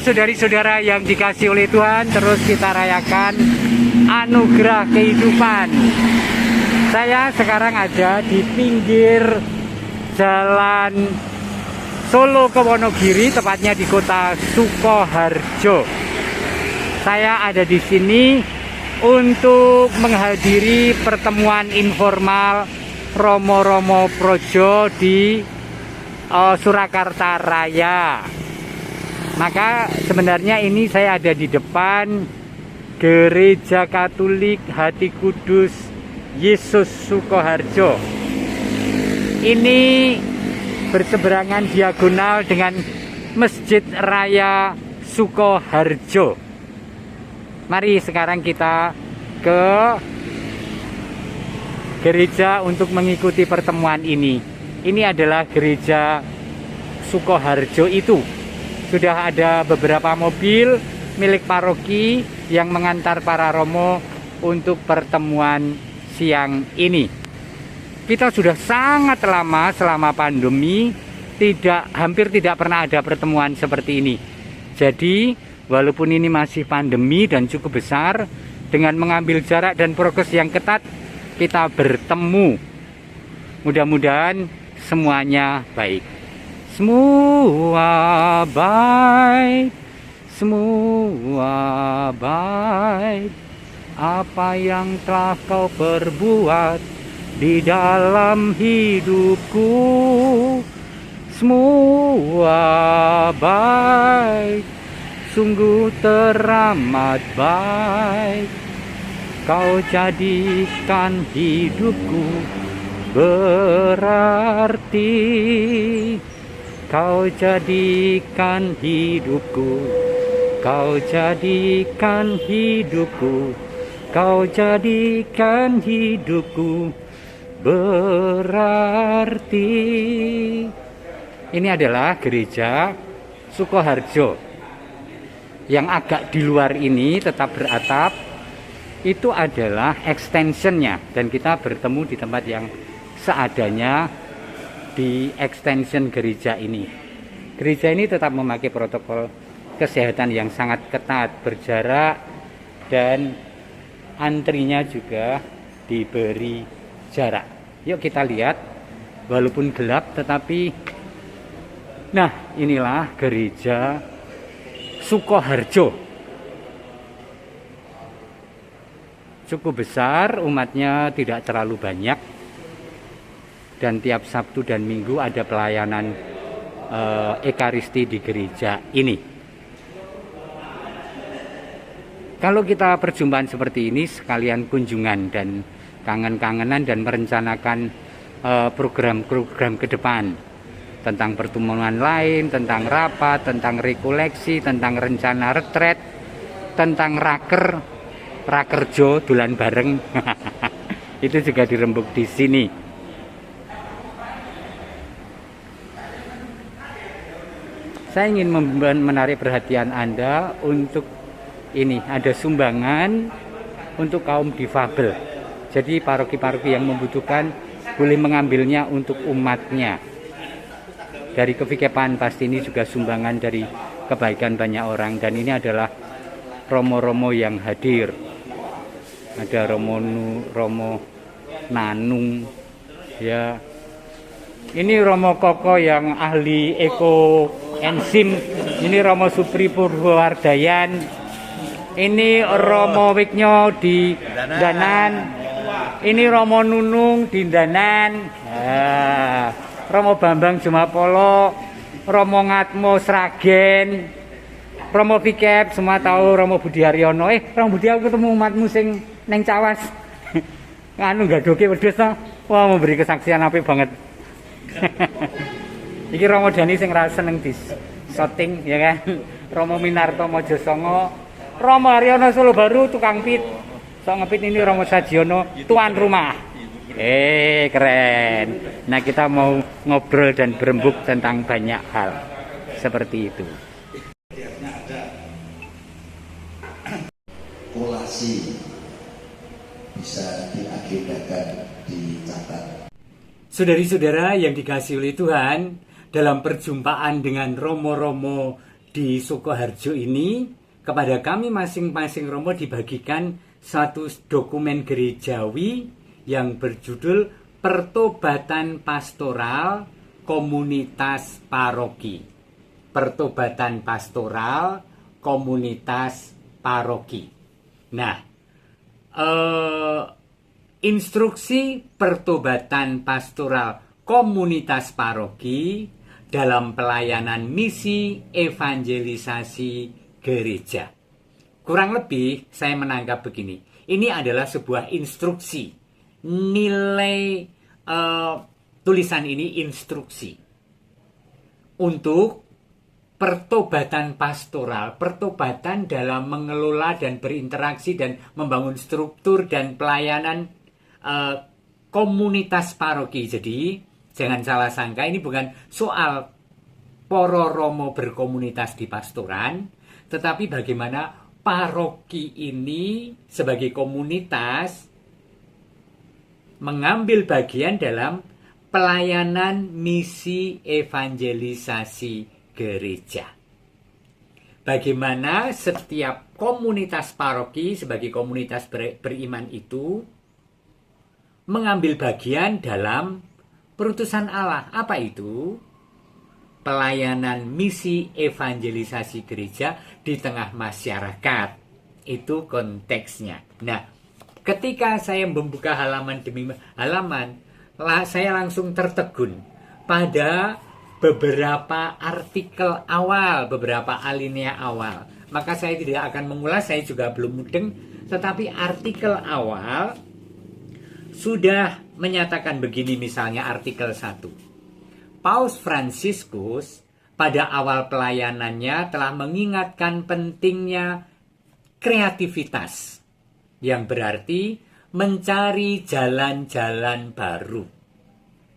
saudari-saudara yang dikasih oleh Tuhan, terus kita rayakan anugerah kehidupan. Saya sekarang ada di pinggir jalan Solo ke Wonogiri, tepatnya di kota Sukoharjo. Saya ada di sini untuk menghadiri pertemuan informal Romo-Romo Projo di Surakarta Raya. Maka sebenarnya ini saya ada di depan Gereja Katolik Hati Kudus Yesus Sukoharjo. Ini berseberangan diagonal dengan Masjid Raya Sukoharjo. Mari sekarang kita ke gereja untuk mengikuti pertemuan ini. Ini adalah gereja Sukoharjo itu. Sudah ada beberapa mobil milik paroki yang mengantar para romo untuk pertemuan siang ini. Kita sudah sangat lama selama pandemi hampir tidak pernah ada pertemuan seperti ini. Jadi walaupun ini masih pandemi dan cukup besar, dengan mengambil jarak dan prokes yang ketat, kita bertemu. Mudah-mudahan semuanya baik. Semua baik, semua baik. Apa yang telah kau perbuat di dalam hidupku, semua baik, sungguh teramat baik. Kau jadikan hidupku berarti. Kau jadikan hidupku, kau jadikan hidupku, kau jadikan hidupku berarti. Ini adalah gereja Sukoharjo. Yang agak di luar ini tetap beratap, itu adalah extensionnya, dan kita bertemu di tempat yang seadanya di extension gereja ini. Gereja ini tetap memakai protokol kesehatan yang sangat ketat, berjarak, dan antrinya juga diberi jarak. Yuk kita lihat, walaupun gelap tetapi nah inilah gereja Sukoharjo. Cukup besar, umatnya tidak terlalu banyak, dan tiap Sabtu dan Minggu ada pelayanan Ekaristi di gereja ini. Kalau kita perjumpaan seperti ini, sekalian kunjungan dan kangen-kangenan dan merencanakan program-program ke depan tentang pertemuan lain, tentang rapat, tentang rekoleksi, tentang rencana retret, tentang rakerjo dolan bareng. Itu juga dirembuk di sini. Saya ingin menarik perhatian Anda untuk ini, ada sumbangan untuk kaum difabel. Jadi paroki-paroki yang membutuhkan boleh mengambilnya untuk umatnya. Dari kevikepan pasti ini juga sumbangan dari kebaikan banyak orang, dan ini adalah romo-romo yang hadir. Ada Romo Nanung, ya. Ini Romo Koko yang ahli eko enzim. Ini Romo Supri Purwowardayan. Ini Romo Wignyo di Danan. Ini Romo Nunung di Danan. Nah, Romo Bambang Jumapolo, Romo Ngatmo Sragen, Romo Pikep, semua tahu Romo Budi Haryono. Romo Budi, aku ketemu umatmu sing neng Cawas. Anu gadoke wedhus to. Wah, memberi kesaksian apik banget. Iki Romo Dani sing ra seneng di shooting ya kan. Romo Minarto Mojosongo, Romo Haryono Solo Baru tukang pit. Sok ngepit. Ini Romo Sajiono tuan rumah. Keren. Nah, kita mau ngobrol dan berembuk tentang banyak hal seperti itu. Kolasi bisa diagendakan, dicatat. Saudari-saudara yang dikasihi oleh Tuhan, dalam perjumpaan dengan romo-romo di Sukoharjo ini kepada kami masing-masing romo dibagikan satu dokumen gerejawi yang berjudul Pertobatan Pastoral Komunitas Paroki. Pertobatan Pastoral Komunitas Paroki. Nah, instruksi pertobatan pastoral komunitas paroki dalam pelayanan misi evangelisasi gereja. Kurang lebih saya menangkap begini. Ini adalah sebuah instruksi. Nilai tulisan ini instruksi untuk pertobatan pastoral, pertobatan dalam mengelola dan berinteraksi dan membangun struktur dan pelayanan komunitas paroki. Jadi jangan salah sangka, ini bukan soal poro romo berkomunitas di pastoran, tetapi bagaimana paroki ini sebagai komunitas mengambil bagian dalam pelayanan misi evangelisasi gereja. Bagaimana setiap komunitas paroki sebagai komunitas beriman itu mengambil bagian dalam perutusan Allah. Apa itu? Pelayanan misi evangelisasi gereja di tengah masyarakat. Itu konteksnya. Nah, ketika saya membuka halaman demi halaman, saya langsung tertegun pada beberapa artikel awal, beberapa alinea awal. Maka saya tidak akan mengulas, saya juga belum mudeng. Tetapi artikel awal sudah menyatakan begini, misalnya artikel 1. Paus Fransiskus pada awal pelayanannya telah mengingatkan pentingnya kreativitas, yang berarti mencari jalan-jalan baru,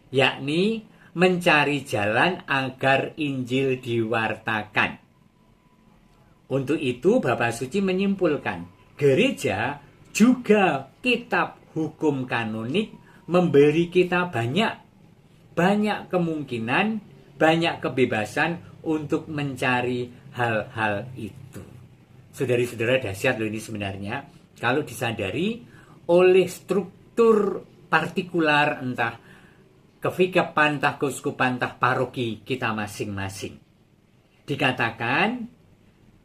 yakni mencari jalan agar Injil diwartakan. Untuk itu Bapak Suci menyimpulkan, gereja juga kitab hukum kanonik memberi kita banyak kemungkinan, banyak kebebasan untuk mencari hal-hal itu. Saudari-saudara, dahsyat loh ini sebenarnya kalau disadari oleh struktur partikular, entah kevikapan, entah keuskupan, entah paroki kita masing-masing. Dikatakan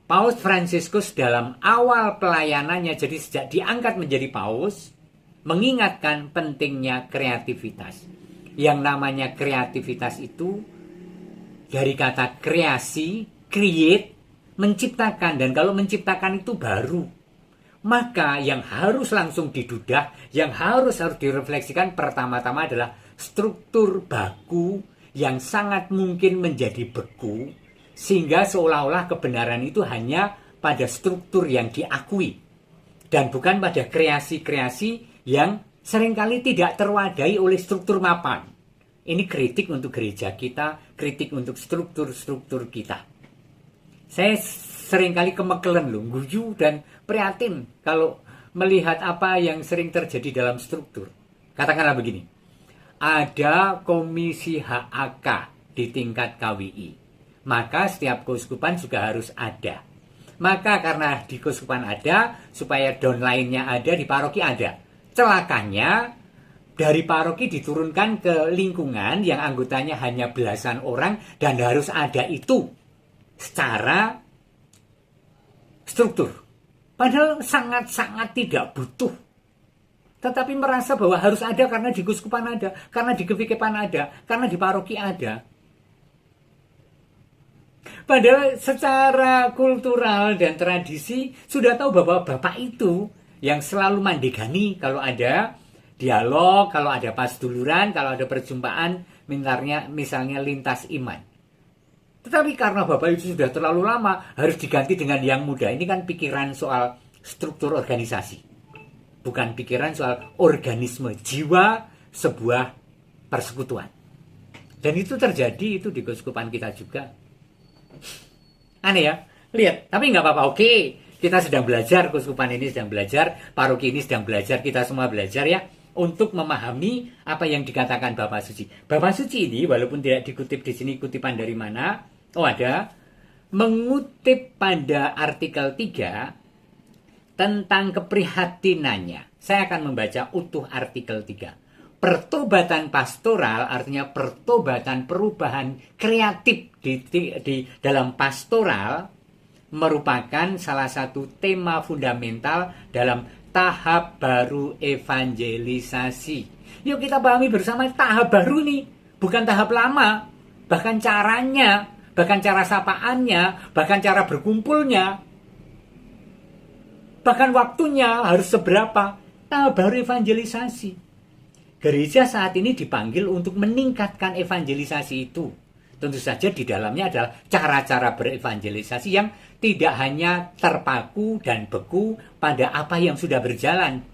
Paus Fransiskus dalam awal pelayanannya, jadi sejak diangkat menjadi paus, mengingatkan pentingnya kreativitas. Yang namanya kreativitas itu dari kata kreasi, create, menciptakan. Dan kalau menciptakan itu baru, maka yang harus langsung didudah, yang harus direfleksikan pertama-tama adalah struktur baku yang sangat mungkin menjadi beku, sehingga seolah-olah kebenaran itu hanya pada struktur yang diakui dan bukan pada kreasi-kreasi yang seringkali tidak terwadai oleh struktur mapan. Ini kritik untuk gereja kita, kritik untuk struktur-struktur kita. Saya seringkali kemekelen loh, guyu dan prihatin kalau melihat apa yang sering terjadi dalam struktur. Katakanlah begini, ada komisi HAK di tingkat KWI, maka setiap keuskupan juga harus ada. Maka karena di keuskupan ada, supaya downline-nya ada, di paroki ada. Celakanya, dari paroki diturunkan ke lingkungan yang anggotanya hanya belasan orang dan harus ada itu secara struktur. Padahal sangat-sangat tidak butuh. Tetapi merasa bahwa harus ada karena di keuskupan ada, karena di kevikepan ada, karena di paroki ada. Padahal secara kultural dan tradisi sudah tahu bahwa bapak itu yang selalu mandegani kalau ada dialog, kalau ada pasduluran, kalau ada perjumpaan, misalnya lintas iman. Tetapi karena bapak itu sudah terlalu lama, harus diganti dengan yang muda. Ini kan pikiran soal struktur organisasi. Bukan pikiran soal organisme jiwa sebuah persekutuan. Dan itu terjadi itu di keuskupan kita juga. Aneh ya? Lihat, tapi nggak apa-apa. Oke, kita sedang belajar, keuskupan ini sedang belajar, paroki ini sedang belajar, kita semua belajar ya, untuk memahami apa yang dikatakan Bapak Suci. Bapak Suci ini, walaupun tidak dikutip di sini kutipan dari mana, ada, mengutip pada artikel 3 tentang keprihatinannya. Saya akan membaca utuh artikel 3. Pertobatan pastoral artinya pertobatan perubahan kreatif di dalam pastoral merupakan salah satu tema fundamental dalam tahap baru evangelisasi. Yuk kita pahami bersama tahap baru nih, bukan tahap lama. Bahkan caranya, bahkan cara sapaannya, bahkan cara berkumpulnya, bahkan waktunya harus seberapa. Tahap baru evangelisasi. Gereja saat ini dipanggil untuk meningkatkan evangelisasi itu. Tentu saja di dalamnya adalah cara-cara berevangelisasi yang tidak hanya terpaku dan beku pada apa yang sudah berjalan.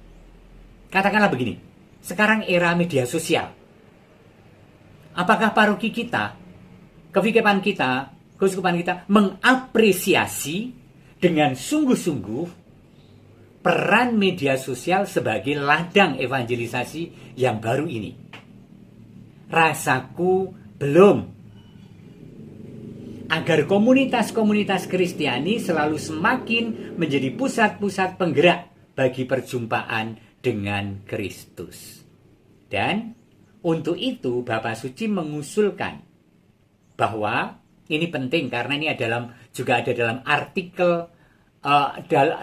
Katakanlah begini, sekarang era media sosial. Apakah paroki kita, kevikepan kita, keuskupan kita mengapresiasi dengan sungguh-sungguh peran media sosial sebagai ladang evangelisasi yang baru ini? Rasaku belum. Agar komunitas-komunitas Kristiani selalu semakin menjadi pusat-pusat penggerak bagi perjumpaan dengan Kristus. Dan untuk itu Bapak Suci mengusulkan bahwa ini penting karena ini juga ada dalam artikel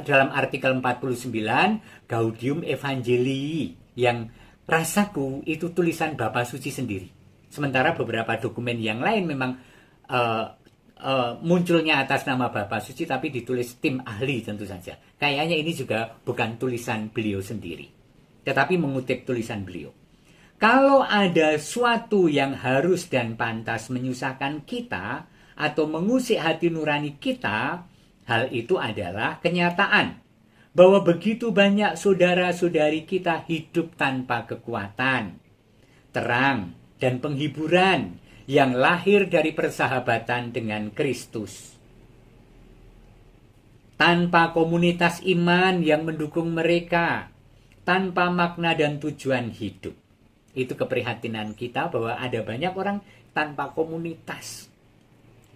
dalam artikel 49 Gaudium Evangelii yang rasaku itu tulisan Bapak Suci sendiri. Sementara beberapa dokumen yang lain memang munculnya atas nama Bapak Suci tapi ditulis tim ahli tentu saja. Kayaknya ini juga bukan tulisan beliau sendiri, tetapi mengutip tulisan beliau. Kalau ada suatu yang harus dan pantas menyusahkan kita atau mengusik hati nurani kita, hal itu adalah kenyataan bahwa begitu banyak saudara-saudari kita hidup tanpa kekuatan, terang, dan penghiburan yang lahir dari persahabatan dengan Kristus. Tanpa komunitas iman yang mendukung mereka, tanpa makna dan tujuan hidup. Itu keprihatinan kita bahwa ada banyak orang tanpa komunitas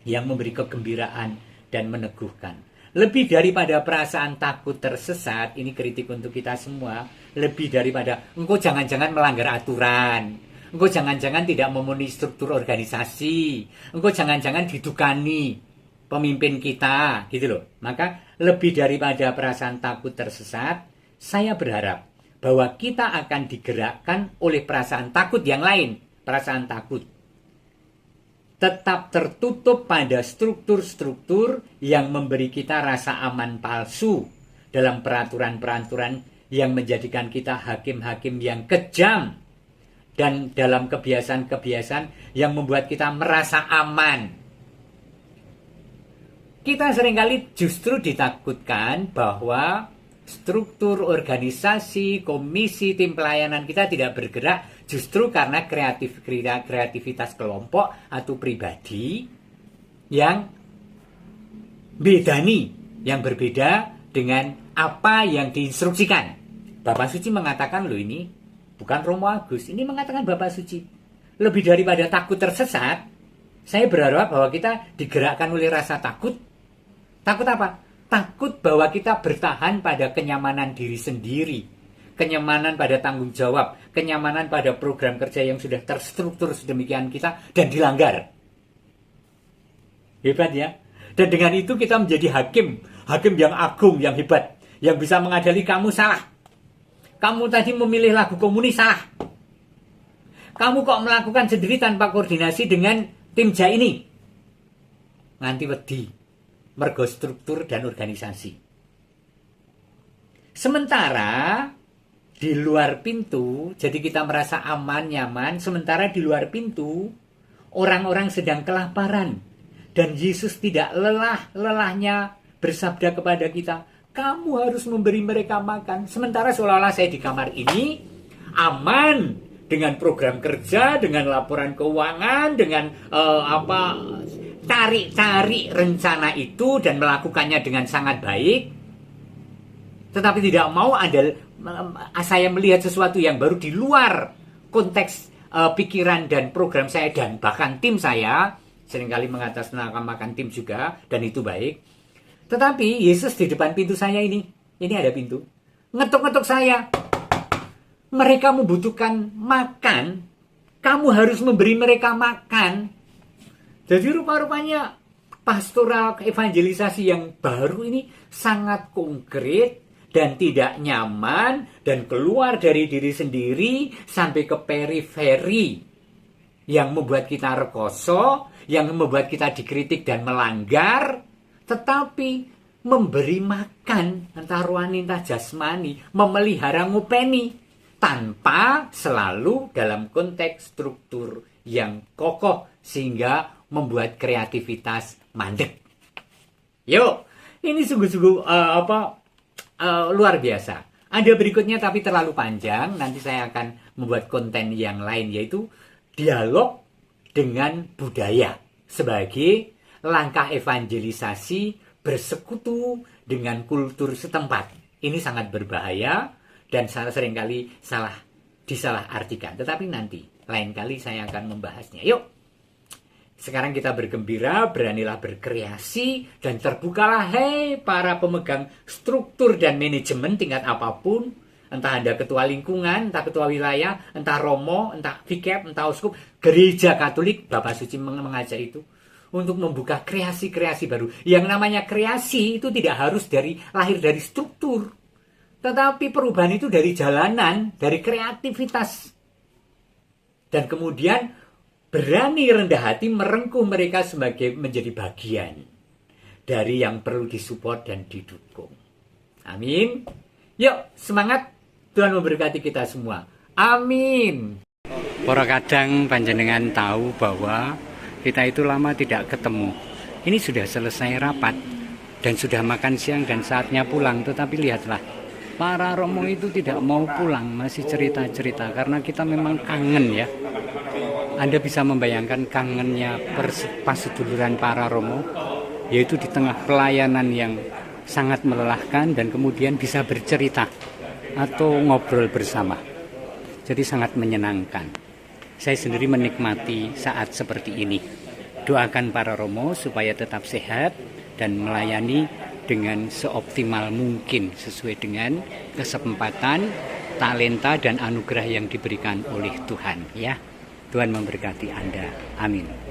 yang memberi kegembiraan dan meneguhkan. Lebih daripada perasaan takut tersesat, ini kritik untuk kita semua, lebih daripada engkau jangan-jangan melanggar aturan, engkau jangan-jangan tidak memenuhi struktur organisasi, engkau jangan-jangan didukani pemimpin kita, gitu loh. Maka lebih daripada perasaan takut tersesat, saya berharap bahwa kita akan digerakkan oleh perasaan takut yang lain, perasaan takut. Tetap tertutup pada struktur-struktur yang memberi kita rasa aman palsu dalam peraturan-peraturan yang menjadikan kita hakim-hakim yang kejam dan dalam kebiasaan-kebiasaan yang membuat kita merasa aman. Kita seringkali justru ditakutkan bahwa struktur organisasi, komisi, tim pelayanan kita tidak bergerak justru karena kreativitas kelompok atau pribadi yang berbeda dengan apa yang diinstruksikan. Bapak Suci mengatakan loh, ini bukan Romo Agus, ini mengatakan Bapak Suci. Lebih daripada takut tersesat, saya berharap bahwa kita digerakkan oleh rasa takut. Takut apa? Takut bahwa kita bertahan pada kenyamanan diri sendiri, kenyamanan pada tanggung jawab, kenyamanan pada program kerja yang sudah terstruktur sedemikian kita dan dilanggar. Hebat ya. Dan dengan itu kita menjadi hakim yang agung, yang hebat, yang bisa mengadili kamu salah. Kamu tadi memilih lagu komunis salah. Kamu kok melakukan sendiri tanpa koordinasi dengan tim Ja ini. Nganti wedi. Mergo struktur dan organisasi. Sementara di luar pintu, jadi kita merasa aman, nyaman. Sementara di luar pintu, orang-orang sedang kelaparan. Dan Yesus tidak lelahnya bersabda kepada kita, kamu harus memberi mereka makan. Sementara seolah-olah saya di kamar ini, aman. Dengan program kerja, dengan laporan keuangan, dengan cari rencana itu dan melakukannya dengan sangat baik, tetapi tidak mau saya melihat sesuatu yang baru di luar konteks pikiran dan program saya dan bahkan tim saya seringkali mengatasnamakan tim juga, dan itu baik. Tetapi Yesus di depan pintu saya ini ada pintu, ngetuk-ngetuk saya. Mereka membutuhkan makan, kamu harus memberi mereka makan. Jadi rupa-rupanya pastoral evangelisasi yang baru ini sangat konkret dan tidak nyaman, dan keluar dari diri sendiri sampai ke periferi yang membuat kita rekoso, yang membuat kita dikritik dan melanggar. Tetapi memberi makan entah rohani entah jasmani, memelihara ngupeni, tanpa selalu dalam konteks struktur yang kokoh sehingga membuat kreativitas mandek. Yuk, ini sungguh-sungguh luar biasa. Ada berikutnya tapi terlalu panjang. Nanti saya akan membuat konten yang lain, yaitu dialog dengan budaya sebagai langkah evangelisasi bersekutu dengan kultur setempat. Ini sangat berbahaya dan seringkali disalah artikan. Tetapi nanti, lain kali saya akan membahasnya. Yuk, sekarang kita bergembira, beranilah berkreasi, dan terbukalah, hei para pemegang struktur dan manajemen tingkat apapun. Entah Anda ketua lingkungan, entah ketua wilayah, entah romo, entah vikep, entah uskup, gereja Katolik, Bapak Suci mengajak itu untuk membuka kreasi-kreasi baru. Yang namanya kreasi itu tidak harus lahir dari struktur, tetapi perubahan itu dari jalanan, dari kreativitas. Dan kemudian berani rendah hati merengkuh mereka menjadi bagian dari yang perlu disupport dan didukung. Amin. Yuk, semangat. Tuhan memberkati kita semua. Amin. Para kadang panjenengan tahu bahwa kita itu lama tidak ketemu. Ini sudah selesai rapat dan sudah makan siang dan saatnya pulang. Tetapi lihatlah, para romo itu tidak mau pulang, masih cerita-cerita karena kita memang kangen ya. Anda bisa membayangkan kangennya paseduluran para romo, yaitu di tengah pelayanan yang sangat melelahkan dan kemudian bisa bercerita atau ngobrol bersama. Jadi sangat menyenangkan. Saya sendiri menikmati saat seperti ini. Doakan para romo supaya tetap sehat dan melayani dengan seoptimal mungkin sesuai dengan kesempatan, talenta dan anugerah yang diberikan oleh Tuhan ya. Tuhan memberkati Anda. Amin.